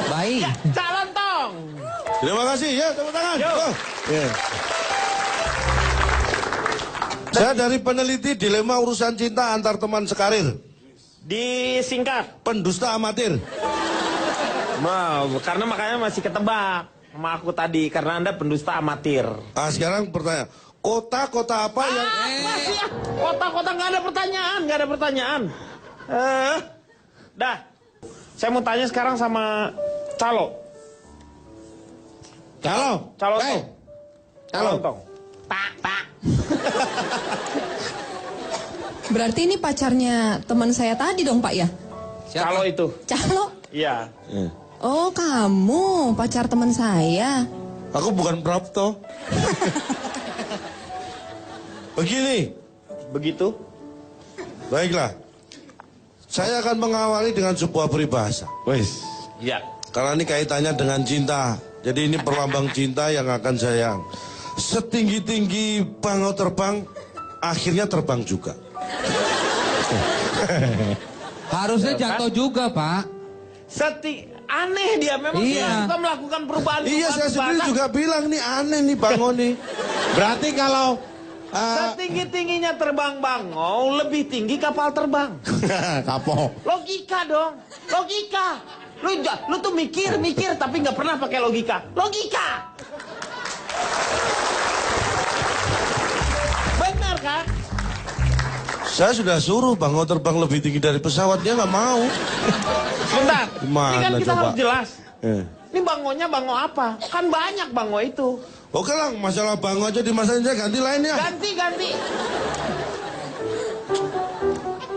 Baik. Ya, Cak Lontong. Terima kasih ya, tepuk tangan. Yo. Oh, ya. Saya dari peneliti dilema urusan cinta antar teman sekarir. Disingkat. Pendusta amatir. Karena makanya masih ketebak sama aku tadi karena Anda pendusta amatir. Ah, sekarang pertanyaan. Kota-kota apa yang... Masih ya. Kota-kota nggak ada pertanyaan, nggak ada pertanyaan. Dah. Saya mau tanya sekarang sama Calo. Calo. Calo Hey. Tong. Calo Tong. Pak. Berarti ini pacarnya teman saya tadi dong Pak ya? Calo itu. Calo? Iya. Oh kamu pacar teman saya. Aku bukan Prapto. Begini. Begitu? Baiklah. Saya akan mengawali dengan sebuah peribahasa. Wes. Iya. Karena ini kaitannya dengan cinta. Jadi ini perlambang cinta yang akan saya... Setinggi-tinggi bangau terbang, akhirnya terbang juga. Harusnya jatuh juga, Pak. Aneh dia, memang Iya. dia suka melakukan perubahan. Iya, saya sendiri juga bilang nih aneh nih bangau nih. Berarti kalau Setinggi-tingginya terbang bangau, lebih tinggi kapal terbang. kapok. Logika dong, logika. Lu tuh mikir tapi nggak pernah pakai logika. Logika. Benar kan? Saya sudah suruh bangau terbang lebih tinggi dari pesawat, dia nggak mau. Bentar, Gimana ini kan kita coba? harus jelas. Eh. Ini bangonya bango apa? Kan banyak bango itu. Oke lah, masalah bangau aja dimasain, saya ganti lainnya. Ganti.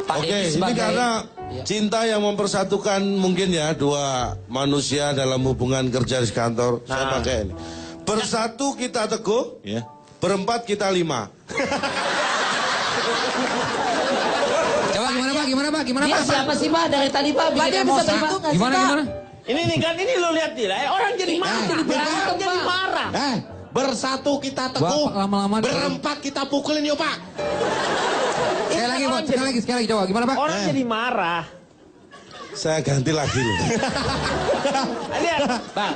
Pak Oke, Deddy ini sebagai- karena Iya. cinta yang mempersatukan mungkin ya dua manusia dalam hubungan kerja di kantor. Saya Nah. pakai ini. Bersatu kita teguh, Ya. berempat kita 5. Coba gimana Pak? Dia siapa sih Pak dari tadi Pak bikin dia bisa emosi bantu Pak? nggak sih, Gimana? Iya. Ini kan lo lihat nih, orang jadi marah, jadi berantem, jadi marah. Bersatu kita teguh, Pak, lama-lama berempat kita pukulin yuk Pak. Sekali lagi, Pak. Sekali lagi. Coba gimana, Pak? Orang jadi marah. Saya ganti lagi loh. Lihat, Bang,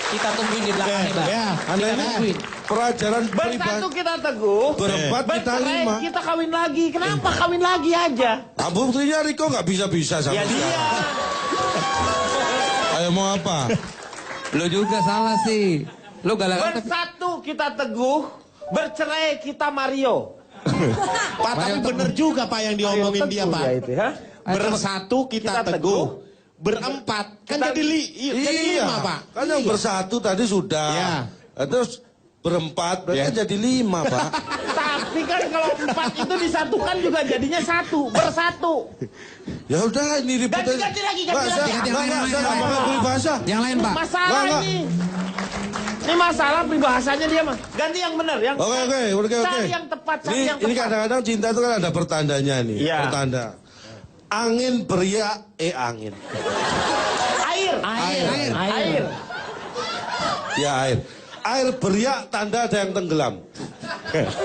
kita tungguin di belakang nih Bang. Ya, Anda ini pelajaran bersatu pribadi. kita teguh, Berempat kita bercerai 5. kita kawin lagi. Kenapa kawin lagi aja? Nah, buktinya Riko nggak bisa-bisa sama Ya dia. dia. Ayo mau apa? Lo juga salah sih. Lo galak tapi... Bersatu kita teguh, bercerai kita Mario. Pak, tapi bener juga Pak yang diomongin dia Pak. Itu, ha? Bersatu kita teguh, berempat kan jadi jadi 5 Pak. Kan yang bersatu tadi sudah. Iya. Nah, terus berempat berarti Iya. kan jadi 5 Pak. Tapi kan kalau 4 itu disatukan juga jadinya 1, bersatu. Ya udah ini ribut aja. Ganti lagi. Nggak, saya Ganti yang lain, nggak, yang saya lain, nggak yang pakai lain. peribahasa. Yang lain, Pak. Masalah Nggak. ini. Ini masalah peribahasanya dia mah. Ganti yang benar, yang Oke. cari yang tepat, cari yang Ini tepat. kadang-kadang cinta itu kan ada pertandanya nih. Iya. Pertanda. Angin beriak, angin. Air. Ya air. Air beriak tanda ada yang tenggelam.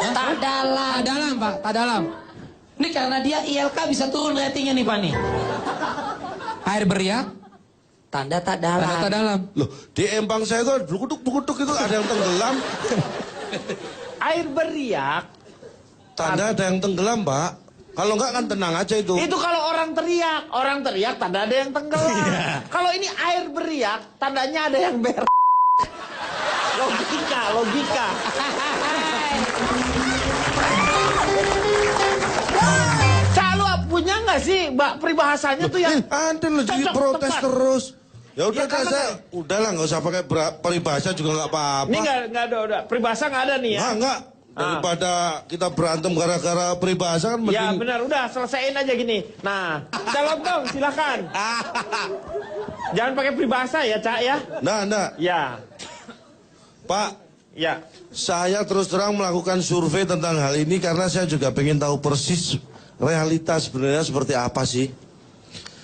Tak dalam. Tak dalam, Pak. Tak dalam. Ini karena dia ILK bisa turun ratingnya nih Pak nih. Air beriak, Tanda tak tanda tak dalam. dalam. Loh, di empang saya itu bukuduk itu ada yang tenggelam. Air beriak. Tanda ada yang tenggelam, Pak. Kalau enggak kan tenang aja itu. Itu kalau orang teriak tanda ada yang tenggelam. Kalau ini air beriak, tandanya ada yang logika. Calo punya nggak sih, Mbak, peribahasanya tuh yang Anda lo jadi cocok, protes tepat. terus. Ya udah Ya, karena saya udahlah nggak usah pakai peribahasa juga nggak apa-apa. ini nggak ada, udah peribahasa nggak ada nih ya? Enggak. Daripada kita berantem gara-gara peribahasa kan Ya mending. benar, udah selesaiin aja gini. Nah, calon dong, silakan. Jangan pakai peribahasa ya, Cak ya. Nah. Ya, Pak, ya. saya terus terang melakukan survei tentang hal ini karena saya juga pengen tahu persis realitas sebenarnya seperti apa sih.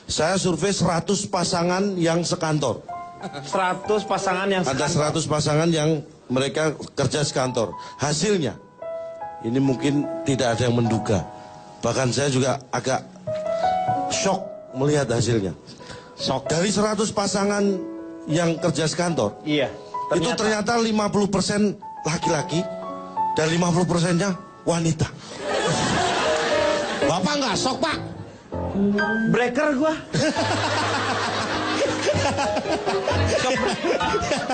Saya survei 100 pasangan yang sekantor. 100 pasangan yang Ada 100 pasangan yang mereka kerja sekantor. Hasilnya, ini mungkin tidak ada yang menduga. Bahkan saya juga agak shock melihat hasilnya. Sok. Dari 100 pasangan yang kerja sekantor, Iya. itu ternyata 50% laki-laki dan 50%-nya wanita. Bapak nggak sok, Pak? Breaker gua.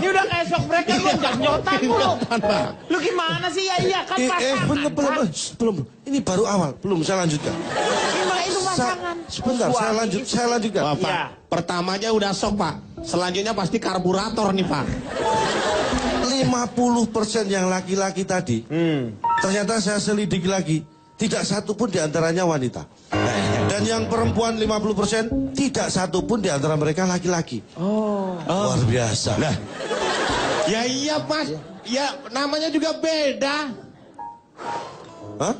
Ini udah kayak shock breaker gua, janyotan mulu. Lu gimana sih? Ya iya kan pasangan. Belum. Ini baru awal, belum saya lanjutkan. Gimana itu pasangan? Sebentar, saya lanjutkan. Wah, Pak. Iya. Pertamanya udah sok, Pak. Selanjutnya pasti karburator nih, Pak. 50% yang laki-laki tadi, ternyata saya selidiki lagi, tidak satu pun diantaranya wanita. Dan yang perempuan 50%, tidak satu pun diantara mereka laki-laki. Luar biasa. Nah. Ya iya, Mas. Ya namanya juga beda. Hah?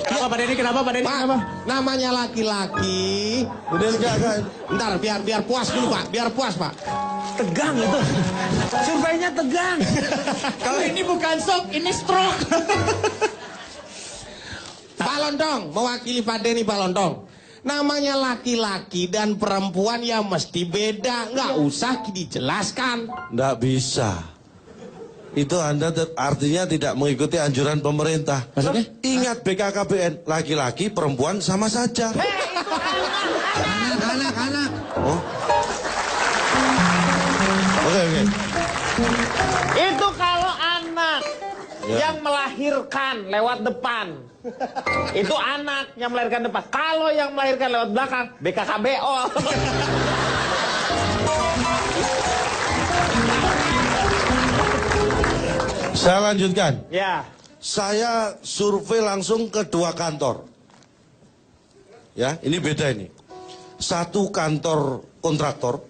Kenapa Pak Denny? Kenapa Pak Denny? Pak, Kenapa? namanya laki-laki. Udah enggak. Ntar biar puas dulu, Pak. Biar puas, Pak. Tegang itu. Surveinya tegang. Kalau ini bukan shock, ini stroke. Pak Lontong, mewakili Pak Denny, Pak Lontong. Namanya laki-laki dan perempuan ya mesti beda. Nggak usah dijelaskan. Nggak bisa. Itu Anda artinya tidak mengikuti anjuran pemerintah. Maksudnya? Ingat BKKBN, laki-laki, perempuan sama saja. Anak. Oh. Oke. Itu kalau anak yang melahirkan lewat depan. Itu anak yang melahirkan depan. Kalau yang melahirkan lewat belakang, BKKBO. Saya lanjutkan. Ya. Saya survei langsung ke 2 kantor. Ya, ini beda ini. Satu kantor kontraktor.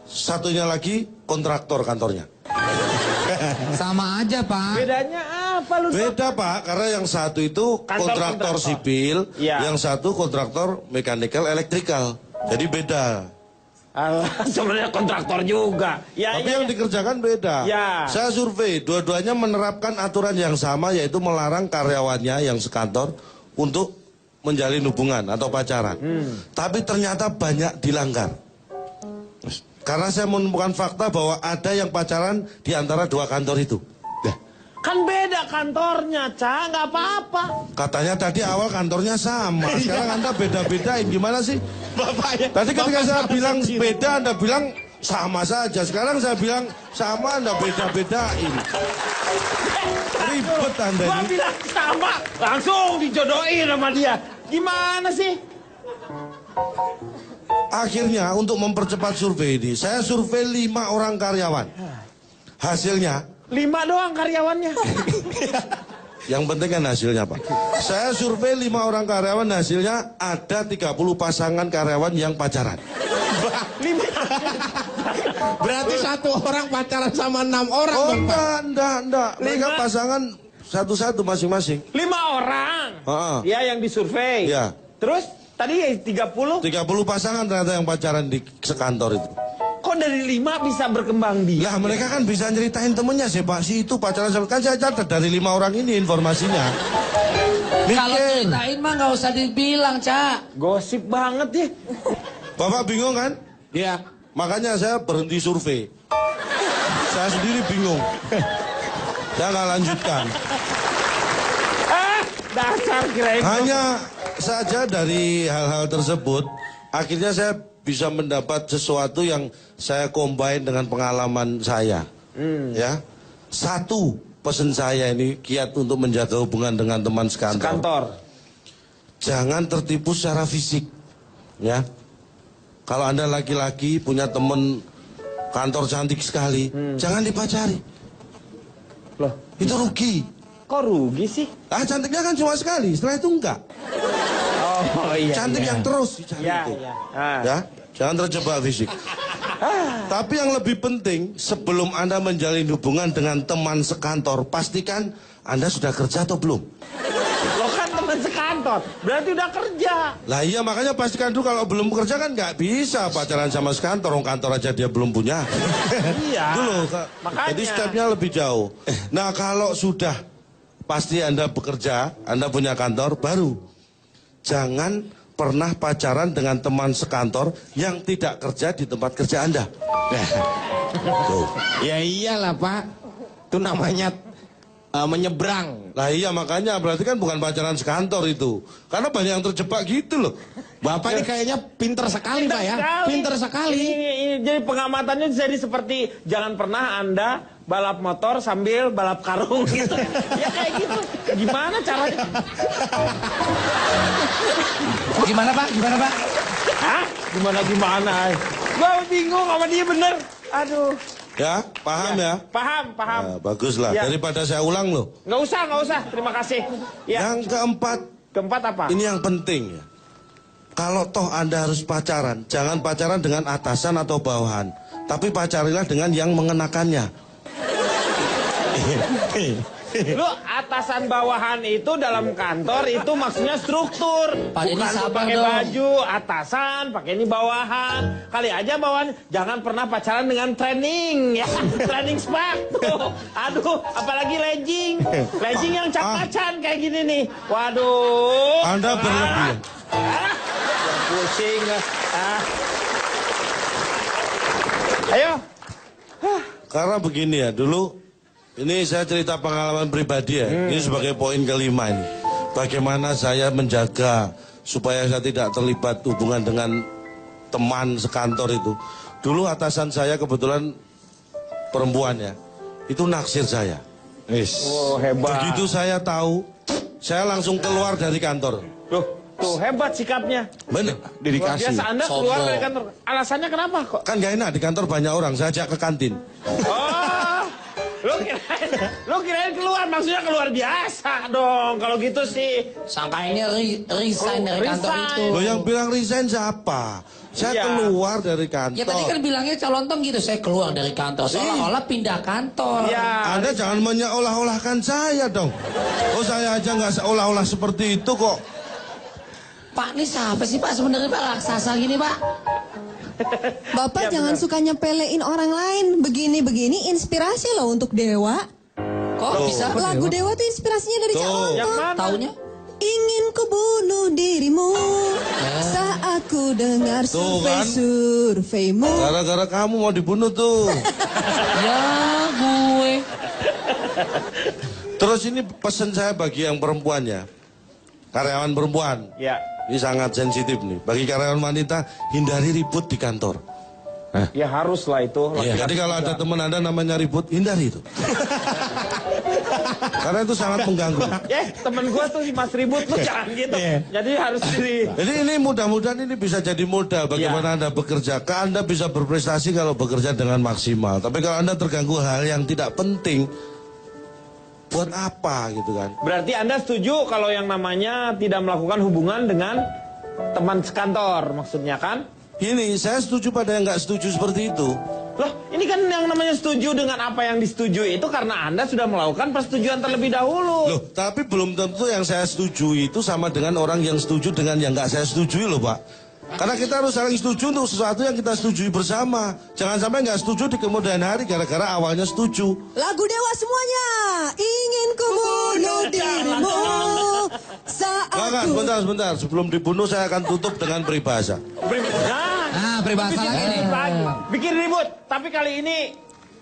Satunya lagi kontraktor kantornya. Sama aja, Pak. Bedanya apa lu? Beda, Pak, karena yang satu itu kontraktor sipil, Iya. yang satu kontraktor mechanical electrical. Jadi beda. Alah, sebenarnya kontraktor juga. Ya, Tapi iya, yang iya. dikerjakan beda. Ya. Saya survei, dua-duanya menerapkan aturan yang sama, yaitu melarang karyawannya yang sekantor untuk menjalin hubungan atau pacaran. Tapi ternyata banyak dilanggar. Karena saya menemukan fakta bahwa ada yang pacaran di antara 2 kantor itu. Kan beda kantornya, Ca. Nggak apa-apa. Katanya tadi awal kantornya sama, sekarang Anda beda-bedain, gimana sih? Bapaknya. Tadi ketika Bapak saya sampai bilang sendiri. beda, Anda bilang sama saja. Sekarang saya bilang sama, Anda beda-bedain. Ribet Anda Gua ini. bilang sama, langsung dijodohin sama dia. Gimana sih? Akhirnya untuk mempercepat survei ini, saya survei 5 orang karyawan. Hasilnya, 5 doang karyawannya. yang penting kan hasilnya, Pak. Saya survei 5 orang karyawan, hasilnya ada 30 pasangan karyawan yang pacaran. 5. Berarti satu orang pacaran sama 6 orang, Oh, dong, Pak. enggak. Mereka 5. pasangan satu-satu masing-masing. 5 orang. Heeh. Ya, yang disurvei. Iya. Terus tadi 30. 30 pasangan ternyata yang pacaran di sekantor itu. Kok dari 5 bisa berkembang dia? Lah mereka kan bisa nyeritain temennya sih, Pak, si itu pacaran sama, kan saya catat dari 5 orang ini informasinya. Kalau Bikin. ceritain mah nggak usah dibilang, Cak. Gosip banget ya. Bapak bingung kan? Iya. Makanya saya berhenti survei. Saya sendiri bingung. Saya nggak lanjutkan. Dasar kirain. Hanya saja dari hal-hal tersebut, akhirnya saya bisa mendapat sesuatu yang saya combine dengan pengalaman saya. Ya, satu pesan saya ini kiat untuk menjaga hubungan dengan teman sekantor. Kantor. Jangan tertipu secara fisik, ya. Kalau Anda laki-laki punya teman kantor cantik sekali, jangan dipacari. Loh, Itu rugi. kok rugi sih? Ah, cantiknya kan cuma sekali, setelah itu enggak. Oh iya. Cantik iya. yang terus dicari Iya, itu. iya. Ah. Ya, jangan terjebak fisik. Tapi yang lebih penting, sebelum Anda menjalin hubungan dengan teman sekantor, pastikan Anda sudah kerja atau belum. Lo kan teman sekantor, berarti udah kerja. Lah iya, makanya pastikan dulu kalau belum bekerja kan nggak bisa pacaran sama sekantor, orang kantor aja dia belum punya. Iya. Dulu, Makanya. jadi stepnya lebih jauh. Nah kalau sudah pasti Anda bekerja, Anda punya kantor, baru jangan pernah pacaran dengan teman sekantor yang tidak kerja di tempat kerja Anda? Tuh. Ya iyalah Pak, itu namanya menyeberang. Lah iya makanya berarti kan bukan pacaran sekantor itu. Karena banyak yang terjebak gitu loh. Bapak ini kayaknya pinter sekali Pak ya. Pinter sekali. Ini, jadi pengamatannya jadi seperti jangan pernah Anda balap motor sambil balap karung gitu. Ya kayak gitu. Gimana caranya? Gimana Pak? Gimana Pak? Hah? Gimana? Gua bingung sama dia bener. Aduh. Ya, paham ya? Paham. Nah, bagus lah. Ya. Daripada saya ulang loh. Nggak usah. Terima kasih. Ya. Yang keempat, Keempat apa? ini yang penting ya. Kalau toh Anda harus pacaran, jangan pacaran dengan atasan atau bawahan. Tapi pacarilah dengan yang mengenakannya. Lu atasan bawahan itu dalam kantor itu maksudnya struktur. Pak Denny Bukan lu sabar pakai dong. baju atasan, pakai ini bawahan. Kali aja bawahan jangan pernah pacaran dengan training ya. Training sepatu. Aduh, apalagi legging. Legging yang cap-cacan kayak gini nih. Waduh. Anda berlebihan. Pusing. Ayo. Karena begini ya, dulu ini saya cerita pengalaman pribadi ya. Ini sebagai poin kelima ini. Bagaimana saya menjaga supaya saya tidak terlibat hubungan dengan teman sekantor itu. Dulu atasan saya kebetulan perempuan ya. Itu naksir saya. Oh, hebat. Begitu saya tahu, saya langsung keluar dari kantor. Tuh hebat sikapnya. Benar. Luar biasa Anda keluar dari kantor. Alasannya kenapa kok? Kan gak enak di kantor banyak orang, saya ajak ke kantin. Oh, lu kirain keluar, maksudnya keluar biasa dong. Kalau gitu sih. Sangka ini resign dari kantor Resign. itu. Loh yang bilang resign siapa? Saya Iya. keluar dari kantor. Ya tadi kan bilangnya calontong gitu, saya keluar dari kantor. Seolah-olah pindah kantor. Ya. Anda jangan menyeolah-olahkan saya dong. Oh saya aja nggak seolah-olah seperti itu kok. Pak, ini siapa sih Pak sebenarnya Pak? Raksasa gini Pak. Bapak Ya, jangan benar. suka nyepelein orang lain. Begini-begini inspirasi loh untuk Dewa. Kok bisa? Lagu Dewa tuh inspirasinya dari Cak Tuh. Lontong. Yang mana? Taunya? Ingin ku bunuh dirimu saat ku dengar Tuh, kan? surveimu. Gara-gara kamu mau dibunuh tuh. Ya gue. Terus ini pesan saya bagi yang perempuan ya. Karyawan perempuan. Ya. Ini sangat sensitif nih. Bagi karyawan wanita, hindari ribut di kantor. Ya harus lah itu. Jadi kalau ada teman Anda namanya ribut, hindari itu. Karena itu sangat mengganggu. Temen gua tuh si Mas Ribut lu jangan gitu. Jadi harus diri. Jadi ini mudah-mudahan ini bisa jadi modal bagaimana Anda bekerja. Anda bisa berprestasi kalau bekerja dengan maksimal. Tapi kalau Anda terganggu hal yang tidak penting, buat apa gitu kan? Berarti Anda setuju kalau yang namanya tidak melakukan hubungan dengan teman sekantor maksudnya kan? Ini saya setuju pada yang nggak setuju seperti itu. Loh, ini kan yang namanya setuju dengan apa yang disetujui itu karena Anda sudah melakukan persetujuan terlebih dahulu. Loh, tapi belum tentu yang saya setuju itu sama dengan orang yang setuju dengan yang nggak saya setujui loh Pak. Karena kita harus saling setuju untuk sesuatu yang kita setujui bersama. Jangan sampai nggak setuju di kemudian hari gara-gara awalnya setuju. Lagu Dewa semuanya. Ingin ku bunuh dirimu saat Enggak, ku... sebentar. Sebelum dibunuh saya akan tutup dengan peribahasa. Ah, peribahasa lagi nih. Bikin ribut. Tapi kali ini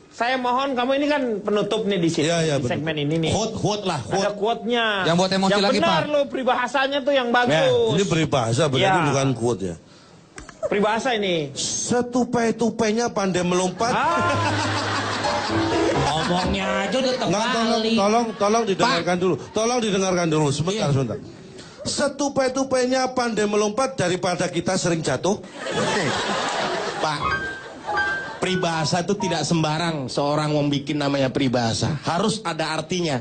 saya mohon kamu ini kan penutup nih di sini Iya, di betul. segmen ini nih. Quote lah, Ada quote-nya. Yang buat emosi lagi, benar Pak. lo peribahasanya tuh yang bagus. Ini peribahasa berarti Ya. bukan quote ya. Peribahasa ini. Setupai-tupainya pandai melompat. Ngomongnya aja udah Nggak, terbalik. tolong didengarkan dulu. Tolong didengarkan dulu. Sebentar. Setupai-tupainya pandai melompat daripada kita sering jatuh. Pak, peribahasa itu tidak sembarang seorang membuat namanya peribahasa. Harus ada artinya.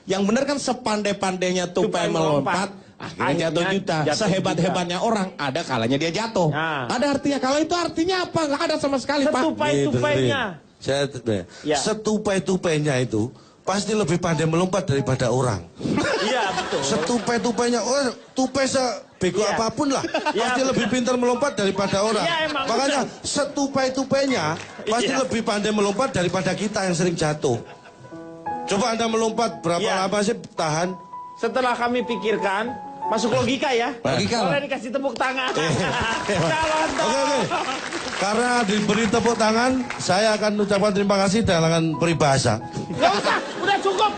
Yang benar kan sepandai-pandainya tupai melompat, akhirnya jatuh juta. jatuh Sehebat-hebatnya orang, ada kalanya dia jatuh. Nah. Ada artinya. Kalau itu artinya apa? Nggak ada sama sekali, Pak. Setupai-tupainya. Ya. Setupai-tupainya itu pasti lebih pandai melompat daripada orang. Iya, betul. Setupai-tupainya orang, tupai sebego Iya. apapun lah. Iya. Pasti lebih pintar melompat daripada orang. Iya, emang Makanya betul. setupai-tupainya pasti Iya. lebih pandai melompat daripada kita yang sering jatuh. Coba Anda melompat berapa Iya. lama sih tahan? Setelah kami pikirkan, Masuk logika ya. Logika, Boleh Pak. dikasih tepuk tangan. Calon Oke. Karena diberi tepuk tangan, saya akan ucapkan terima kasih dengan peribahasa. Gak usah, udah cukup.